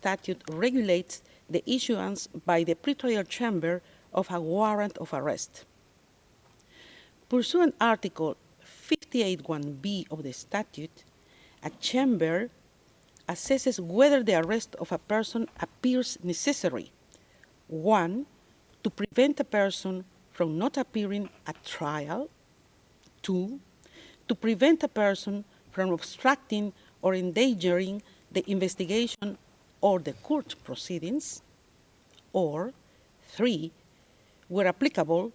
statute regulates the issuance by the pretrial chamber of a warrant of arrest. Pursuant Article 58(1)b of the statute, a chamber assesses whether the arrest of a person appears necessary. 1, to prevent a person from not appearing at trial. 2, to prevent a person from obstructing or endangering the investigation or the court proceedings. Or 3, where applicable,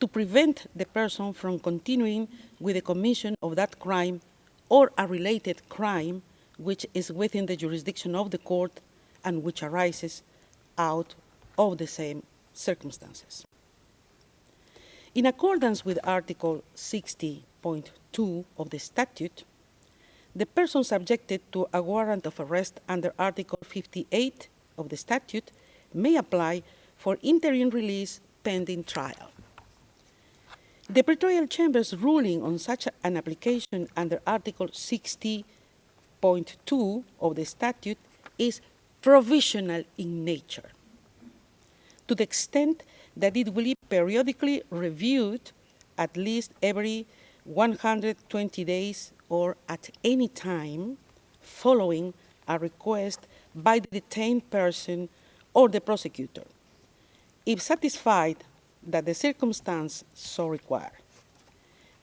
to prevent the person from continuing with the commission of that crime or a related crime which is within the jurisdiction of the court and which arises out of the same circumstances. In accordance with Article 60.2 of the statute, the person subjected to a warrant of arrest under Article 58 of the statute may apply for interim release pending trial. The pretrial chamber's ruling on such an application under Article 60.2 of the statute is provisional in nature, to the extent that it will be periodically reviewed at least every 120 days or at any time following a request by the detained person or the prosecutor, if satisfied that the circumstance so require.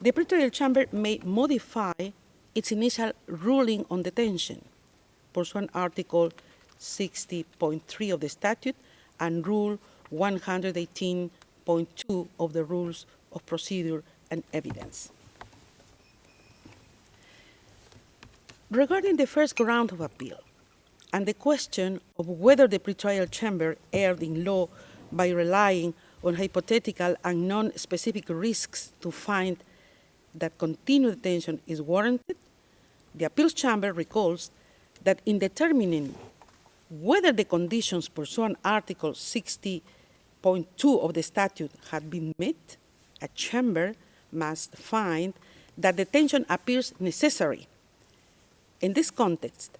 The pretrial chamber may modify its initial ruling on detention, pursuant Article 60.3 of the statute and Rule 118.2 of the Rules of Procedure and Evidence. Regarding the first ground of appeal and the question of whether the pretrial chamber erred in law by relying on hypothetical and non-specific risks to find that continued detention is warranted, the appeals chamber recalls that in determining whether the conditions pursuant Article 60.2 of the statute had been met, a chamber must find that detention appears necessary. In this context,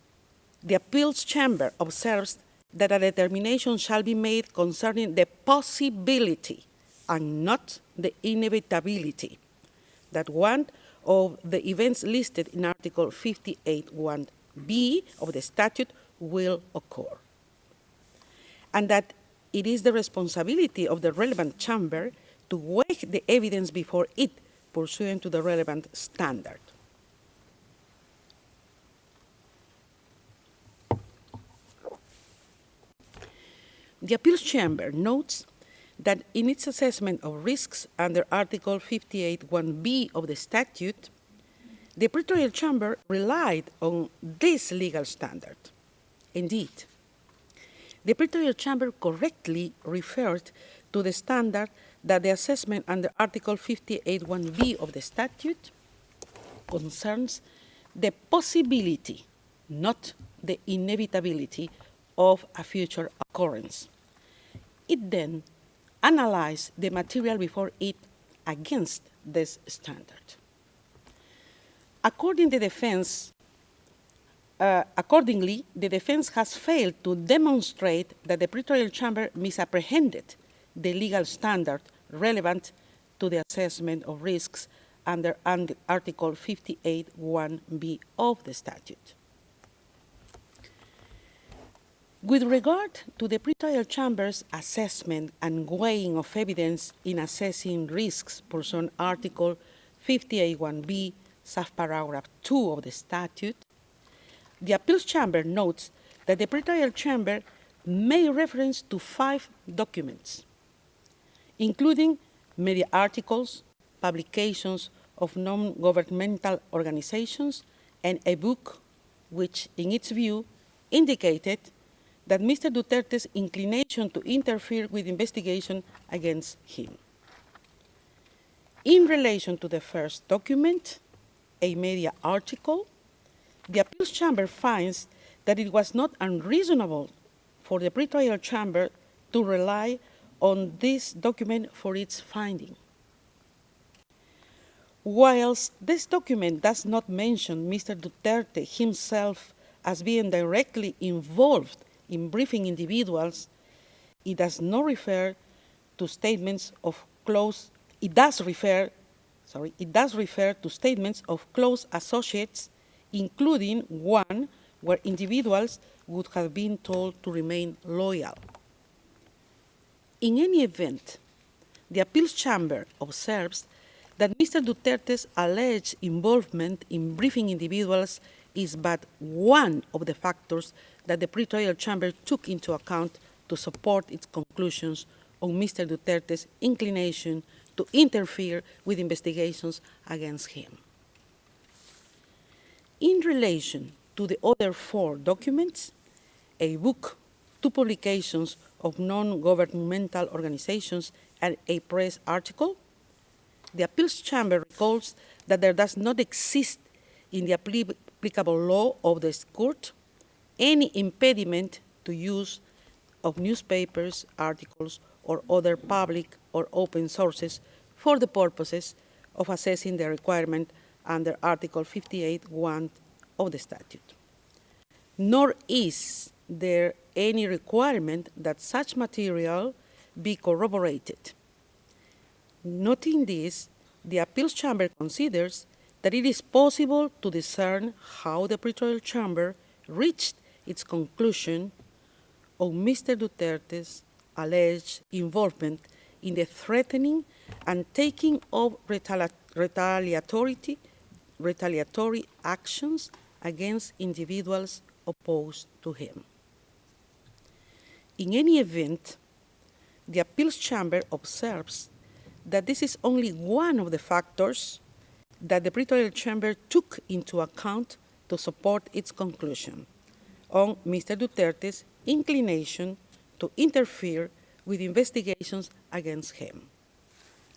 the appeals chamber observes that a determination shall be made concerning the possibility and not the inevitability that one of the events listed in Article 58(1)b of the statute will occur, and that it is the responsibility of the relevant chamber to weigh the evidence before it pursuant to the relevant standard. The appeals chamber notes that in its assessment of risks under Article 58(1)b of the statute, the pretrial chamber relied on this legal standard. Indeed, the pretrial chamber correctly referred to the standard that the assessment under Article 58(1)b of the statute concerns the possibility, not the inevitability, of a future occurrence. It then analyzed the material before it against this standard. Accordingly, the defense has failed to demonstrate that the pretrial chamber misapprehended the legal standard relevant to the assessment of risks under Article 58(1)b of the statute. With regard to the pretrial chamber's assessment and weighing of evidence in assessing risks pursuant Article 58(1)b, subparagraph 2 of the statute, the appeals chamber notes that the pretrial chamber made reference to 5 documents, including media articles, publications of non-governmental organizations, and a book which, in its view, indicated that Mr. Duterte's inclination to interfere with investigation against him. In relation to the first document, a media article, the appeals chamber finds that it was not unreasonable for the pretrial chamber to rely on this document for its finding. Whilst this document does not mention Mr. Duterte himself as being directly involved in briefing individuals, it does not refer to statements of close, it does refer to statements of close associates, including one where individuals would have been told to remain loyal. In any event, the appeals chamber observes that Mr. Duterte's alleged involvement in briefing individuals is but one of the factors that the pretrial chamber took into account to support its conclusions on Mr. Duterte's inclination to interfere with investigations against him. In relation to the other 4 documents, a book, 2 publications of non-governmental organizations, and a press article, the appeals chamber recalls that there does not exist in the applicable law of the court any impediment to use of newspapers, articles, or other public or open sources for the purposes of assessing the requirement under Article 58(1) of the statute. Nor is there any requirement that such material be corroborated. Noting this, the appeals chamber considers that it is possible to discern how the pretrial chamber reached its conclusion on Mr. Duterte's alleged involvement in the threatening and taking of retaliatory actions against individuals opposed to him. In any event, the appeals chamber observes that this is only one of the factors that the pretrial chamber took into account to support its conclusion on Mr. Duterte's inclination to interfere with investigations against him,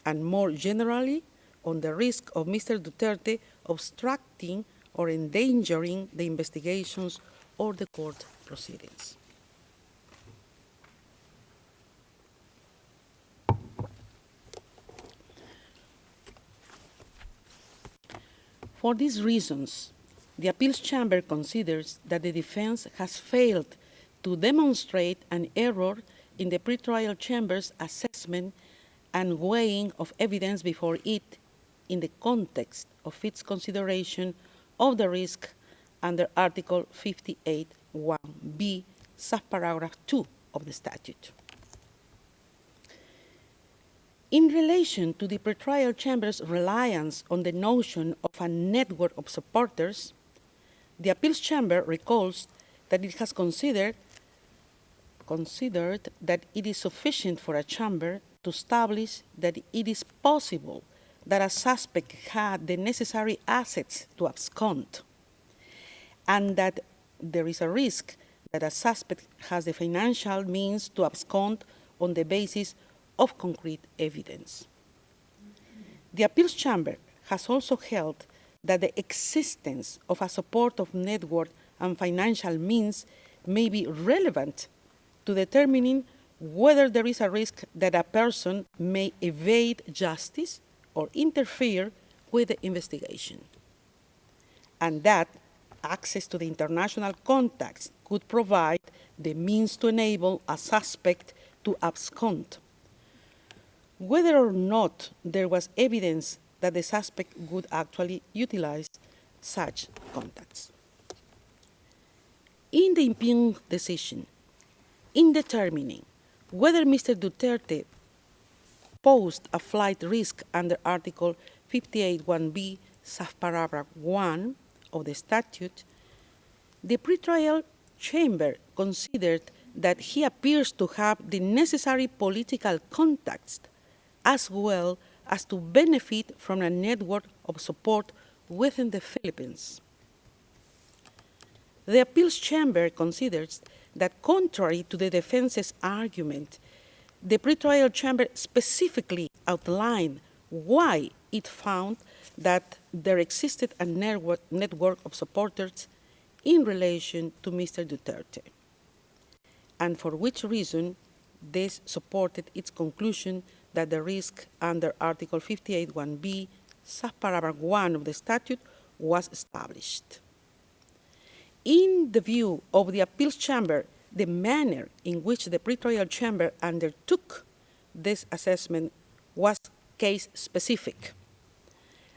and more generally on the risk of Mr. Duterte obstructing or endangering the investigations or the court proceedings. For these reasons, the appeals chamber considers that the defense has failed to demonstrate an error in the pretrial chamber's assessment and weighing of evidence before it in the context of its consideration of the risk under Article 58(1)(b), subparagraph 2 of the statute. In relation to the pretrial chamber's reliance on the notion of a network of supporters, the appeals chamber recalls that it has considered that it is sufficient for a chamber to establish that it is possible that a suspect had the necessary assets to abscond, and that there is a risk that a suspect has the financial means to abscond on the basis of concrete evidence. The appeals chamber has also held that the existence of a supportive network and financial means may be relevant to determining whether there is a risk that a person may evade justice or interfere with the investigation, and that access to the international contacts could provide the means to enable a suspect to abscond, whether or not there was evidence that the suspect would actually utilize such contacts. In the impugned decision, in determining whether Mr. Duterte posed a flight risk under Article 58(1)(b), subparagraph 1 of the statute, the pretrial chamber considered that he appears to have the necessary political contacts as well as to benefit from a network of support within the Philippines. The appeals chamber considers that contrary to the defense's argument, the pretrial chamber specifically outlined why it found that there existed a network of supporters in relation to Mr. Duterte, and for which reason this supported its conclusion that the risk under Article 58(1)(b), subparagraph 1 of the statute was established. In the view of the appeals chamber, the manner in which the pretrial chamber undertook this assessment was case-specific,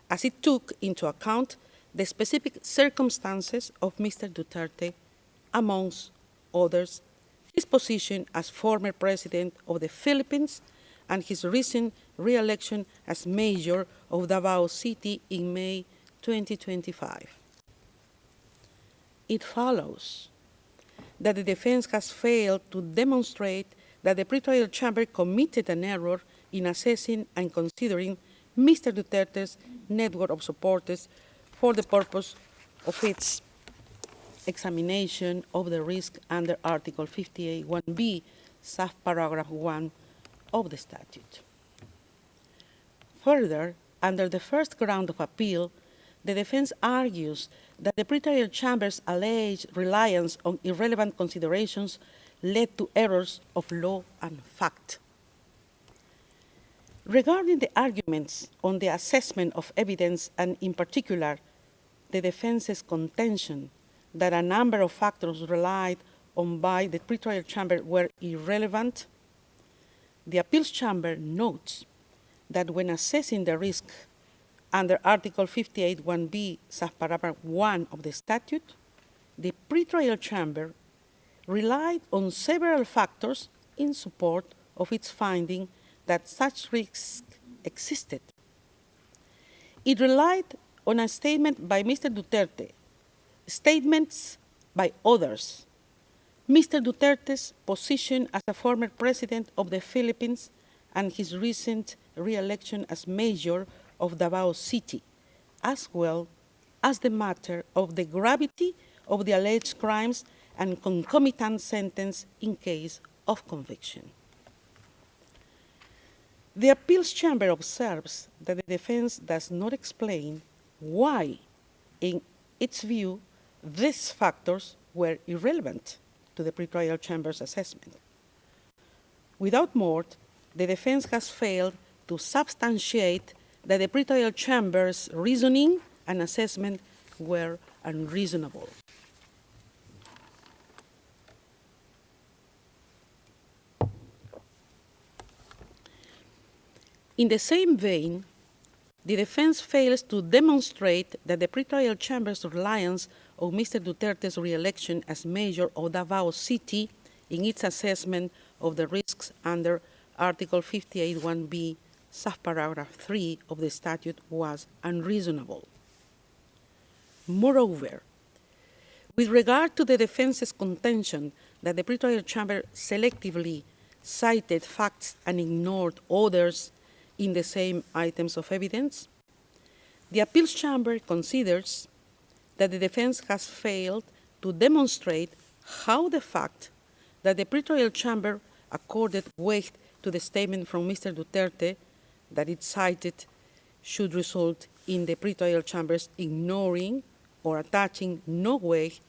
as it took into account the specific circumstances of Mr. Duterte, amongst others, his position as former president of the Philippines and his recent re-election as mayor of Davao City in May 2025. It follows that the defense has failed to demonstrate that the pretrial chamber committed an error in assessing and considering Mr. Duterte's network of supporters for the purpose of its examination of the risk under Article 58(1)(b), subparagraph 1 of the statute. Further, under the first ground of appeal, the defense argues that the pretrial chamber's alleged reliance on irrelevant considerations led to errors of law and fact. Regarding the arguments on the assessment of evidence, and in particular, the defense's contention that a number of factors relied on by the pretrial chamber were irrelevant, the appeals chamber notes that when assessing the risk under Article 58(1)(b), subparagraph 1 of the statute, the pretrial chamber relied on several factors in support of its finding that such risk existed. It relied on a statement by Mr. Duterte, statements by others, Mr. Duterte's position as a former president of the Philippines and his recent re-election as mayor of Davao City, as well as the matter of the gravity of the alleged crimes and concomitant sentence in case of conviction. The appeals chamber observes that the defense does not explain why, in its view, these factors were irrelevant to the pretrial chamber's assessment. Without more, the defense has failed to substantiate that the pretrial chamber's reasoning and assessment were unreasonable. In the same vein, the defense fails to demonstrate that the pretrial chamber's reliance on Mr. Duterte's re-election as mayor of Davao City in its assessment of the risks under Article 58(1)(b), subparagraph 3 of the statute was unreasonable. Moreover, with regard to the defense's contention that the pretrial chamber selectively cited facts and ignored others in the same items of evidence, the appeals chamber considers that the defense has failed to demonstrate how the fact that the pretrial chamber accorded weight to the statement from Mr. Duterte that it cited should result in the pretrial chamber's ignoring or attaching no weight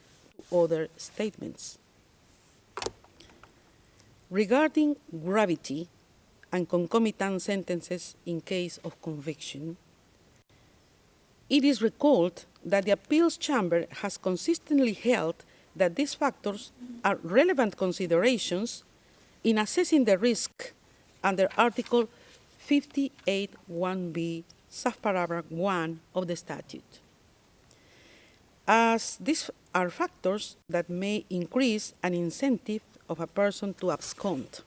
to other statements. Regarding gravity and concomitant sentences in case of conviction, it is recalled that the appeals chamber has consistently held that these factors are relevant considerations in assessing the risk under Article 58(1)(b), subparagraph 1 of the statute, as these are factors that may increase an incentive of a person to abscond.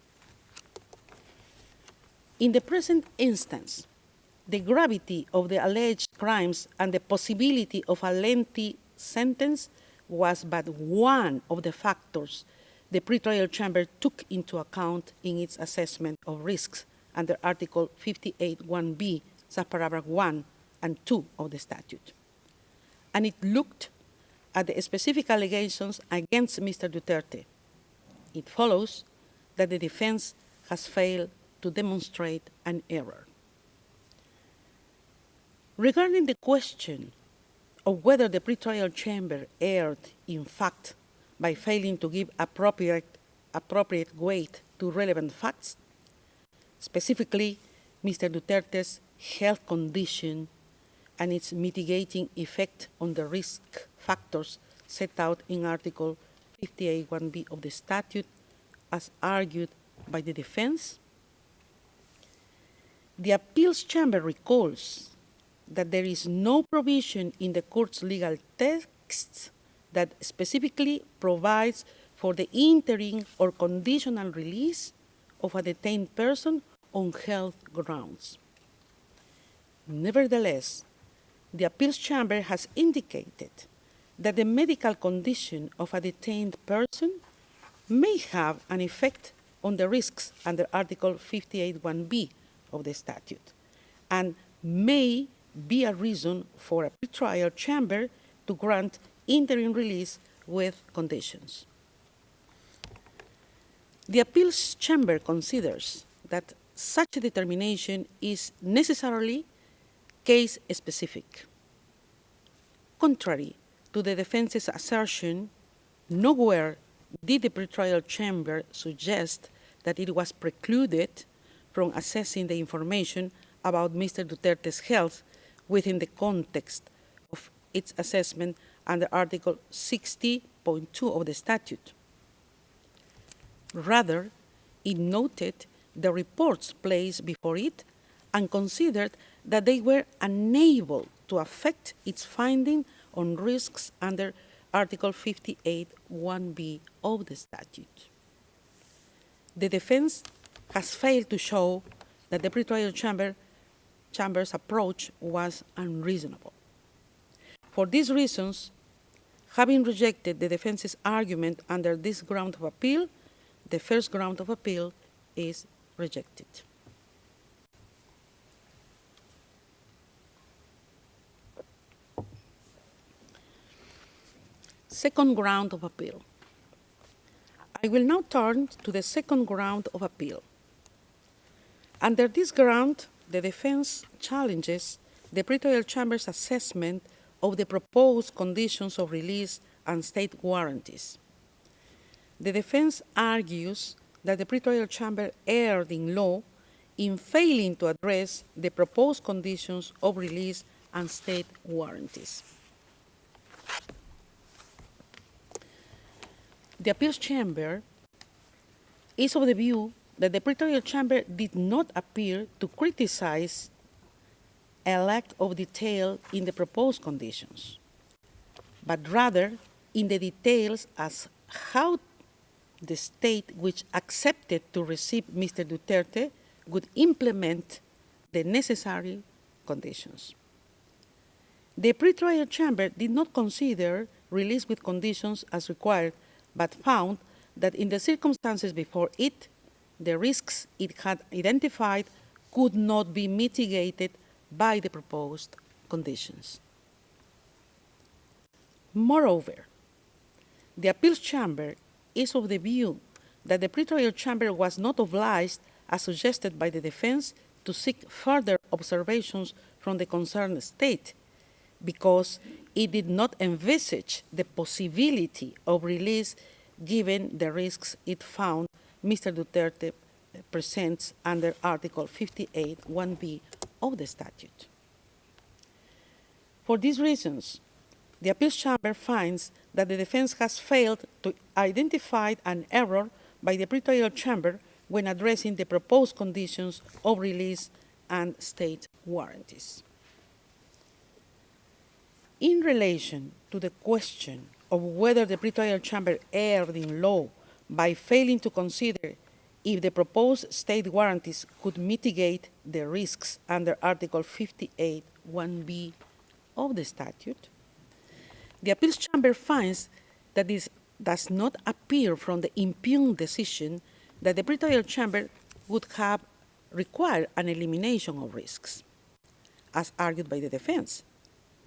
In the present instance, the gravity of the alleged crimes and the possibility of a lengthy sentence was but one of the factors the pretrial chamber took into account in its assessment of risks under Article 58(1)(b), subparagraph 1 and 2 of the statute. And it looked at the specific allegations against Mr. Duterte. It follows that the defense has failed to demonstrate an error. Regarding the question of whether the pretrial chamber erred in fact by failing to give appropriate weight to relevant facts, specifically Mr. Duterte's health condition and its mitigating effect on the risk factors set out in Article 58(1)(b) of the statute as argued by the defense. The appeals chamber recalls that there is no provision in the court's legal texts that specifically provides for the interim or conditional release of a detained person on health grounds. Nevertheless, the appeals chamber has indicated that the medical condition of a detained person may have an effect on the risks under Article 58(1)(b) of the statute, and may be a reason for a pretrial chamber to grant interim release with conditions. The appeals chamber considers that such a determination is necessarily case-specific. Contrary to the defense's assertion, nowhere did the pretrial chamber suggest that it was precluded from assessing the information about Mr. Duterte's health within the context of its assessment under Article 60.2 of the statute. Rather, it noted the reports placed before it and considered that they were unable to affect its finding on risks under Article 58(1)(b) of the statute. The defense has failed to show that the pretrial chamber's approach was unreasonable. For these reasons, having rejected the defense's argument under this ground of appeal, the first ground of appeal is rejected. Second ground of appeal. I will now turn to the second ground of appeal. Under this ground, the defense challenges the pretrial chamber's assessment of the proposed conditions of release and state warranties. The defense argues that the pretrial chamber erred in law in failing to address the proposed conditions of release and state warranties. The appeals chamber is of the view that the pretrial chamber did not appear to criticize a lack of detail in the proposed conditions, but rather in the details as how the state which accepted to receive Mr. Duterte would implement the necessary conditions. The pretrial chamber did not consider release with conditions as required, but found that in the circumstances before it, the risks it had identified could not be mitigated by the proposed conditions. Moreover, the appeals chamber is of the view that the pretrial chamber was not obliged, as suggested by the defense, to seek further observations from the concerned state, because it did not envisage the possibility of release given the risks it found Mr. Duterte presents under Article 58(1)(b) of the statute. For these reasons, the appeals chamber finds that the defense has failed to identify an error by the pretrial chamber when addressing the proposed conditions of release and state warranties. In relation to the question of whether the pretrial chamber erred in law by failing to consider if the proposed state warranties could mitigate the risks under Article 58(1)(b) of the statute, the appeals chamber finds that this does not appear from the impugned decision that the pretrial chamber would have required an elimination of risks, as argued by the defense.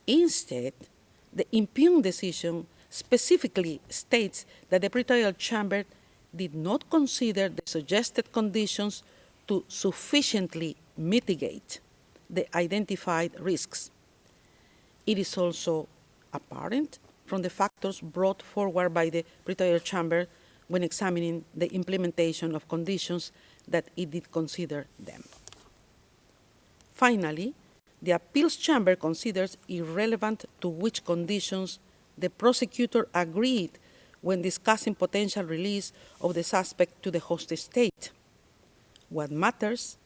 Instead, the impugned decision specifically states that the pretrial chamber did not consider the suggested conditions to sufficiently mitigate the identified risks. It is also apparent from the factors brought forward by the pretrial chamber when examining the implementation of conditions that it did consider them. Finally, the appeals chamber considers irrelevant to which conditions the prosecutor agreed when discussing potential release of the suspect to the host state. What matters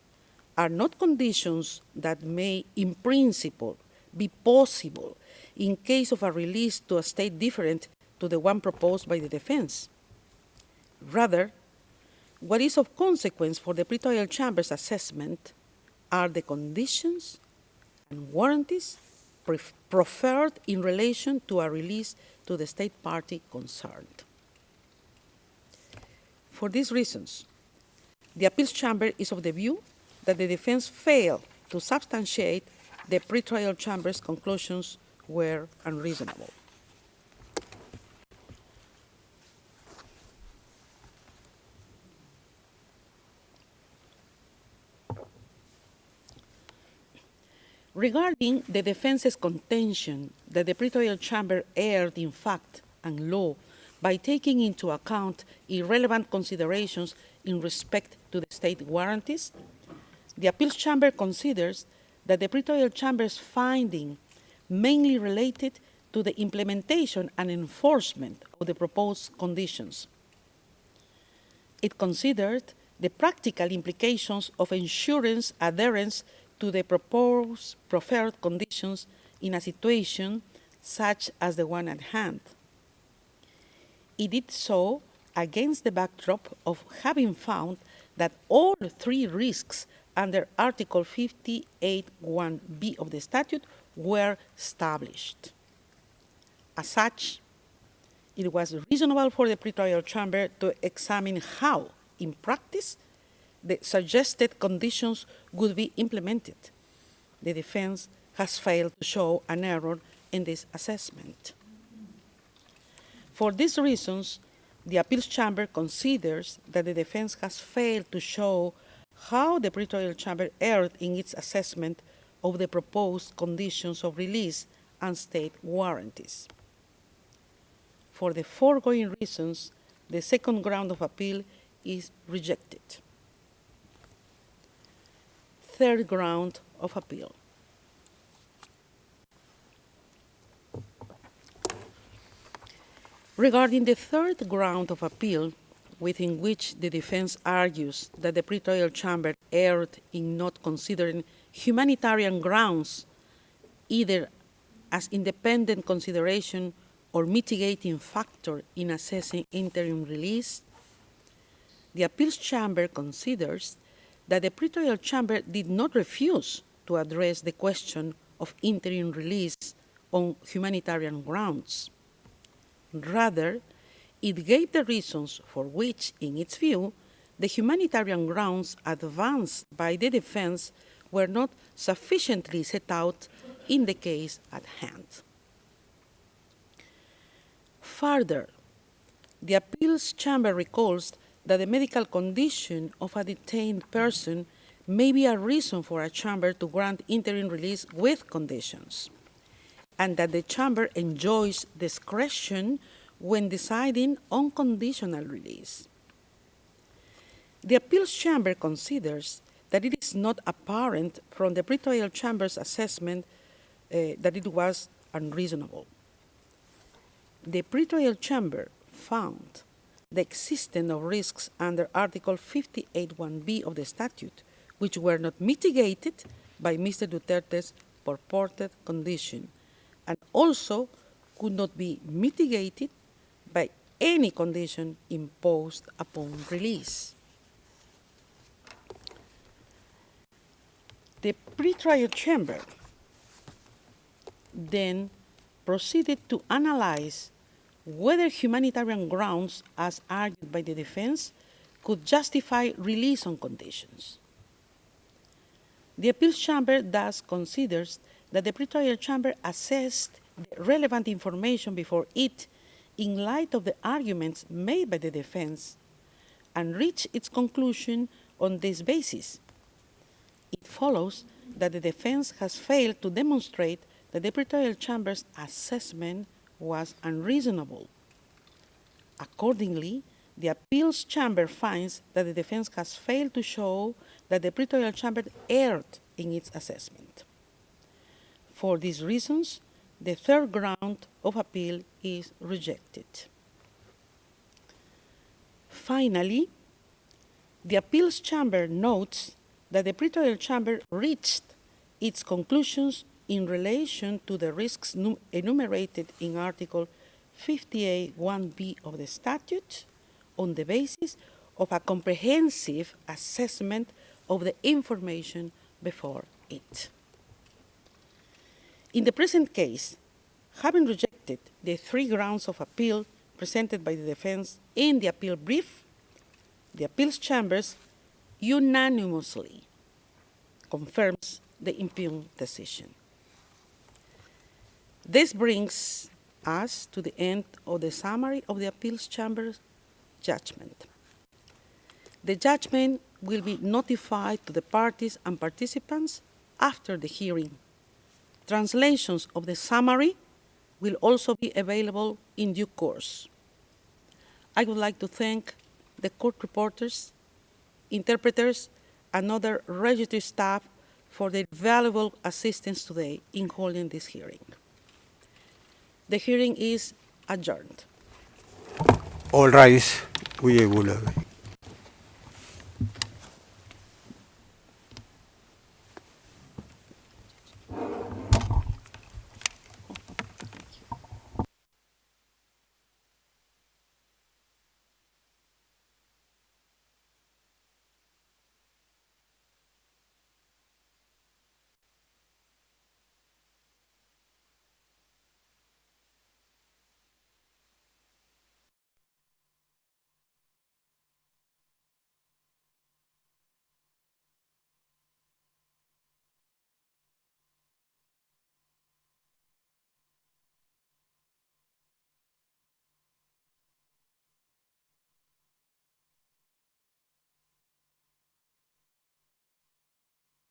are not conditions that may, in principle, be possible in case of a release to a state different to the one proposed by the defense. Rather, what is of consequence for the pretrial chamber's assessment are the conditions and warranties proffered in relation to a release to the state party concerned. For these reasons, the appeals chamber is of the view that the defense failed to substantiate the pretrial chamber's conclusions were unreasonable. Regarding the defense's contention that the pretrial chamber erred in fact and law by taking into account irrelevant considerations in respect to the state warranties, the appeals chamber considers that the pretrial chamber's finding mainly related to the implementation and enforcement of the proposed conditions. It considered the practical implications of ensuring adherence to the proposed proffered conditions in a situation such as the one at hand. It did so against the backdrop of having found that all three risks under Article 58(1)(b) of the statute were established. As such, it was reasonable for the pretrial chamber to examine how, in practice, the suggested conditions would be implemented. The defense has failed to show an error in this assessment. For these reasons, the appeals chamber considers that the defense has failed to show how the pretrial chamber erred in its assessment of the proposed conditions of release and state warranties. For the foregoing reasons, the second ground of appeal is rejected. Third ground of appeal. Regarding the third ground of appeal, within which the defense argues that the pretrial chamber erred in not considering humanitarian grounds either as independent consideration or mitigating factor in assessing interim release, the appeals chamber considers that the pretrial chamber did not refuse to address the question of interim release on humanitarian grounds. Rather, it gave the reasons for which, in its view, the humanitarian grounds advanced by the defense were not sufficiently set out in the case at hand. Further, the appeals chamber recalls that the medical condition of a detained person may be a reason for a chamber to grant interim release with conditions, and that the chamber enjoys discretion when deciding on conditional release. The appeals chamber considers that it is not apparent from the pretrial chamber's assessment that it was unreasonable. The pretrial chamber found the existence of risks under Article 58(1)(b) of the statute, which were not mitigated by Mr. Duterte's purported condition, and also could not be mitigated by any condition imposed upon release. The pretrial chamber then proceeded to analyze whether humanitarian grounds, as argued by the defense, could justify release on conditions. The appeals chamber thus considers that the pretrial chamber assessed the relevant information before it in light of the arguments made by the defense and reached its conclusion on this basis. It follows that the defense has failed to demonstrate that the pretrial chamber's assessment was unreasonable. Accordingly, the appeals chamber finds that the defense has failed to show that the pretrial chamber erred in its assessment. For these reasons, the third ground of appeal is rejected. finally, the appeals chamber notes that the pretrial chamber reached its conclusions in relation to the risks enumerated in Article 58(1)(b) of the statute on the basis of a comprehensive assessment of the information before it. In the present case, having rejected the 3 grounds of appeal presented by the defense in the appeal brief, the appeals chambers unanimously confirms the impugned decision. This brings us to the end of the summary of the appeals chamber's judgment. The judgment will be notified to the parties and participants after the hearing. Translations of the summary will also be available in due course. I would like to thank the court reporters, interpreters, and other registry staff for their valuable assistance today in holding this hearing. The hearing is adjourned. All rise. We will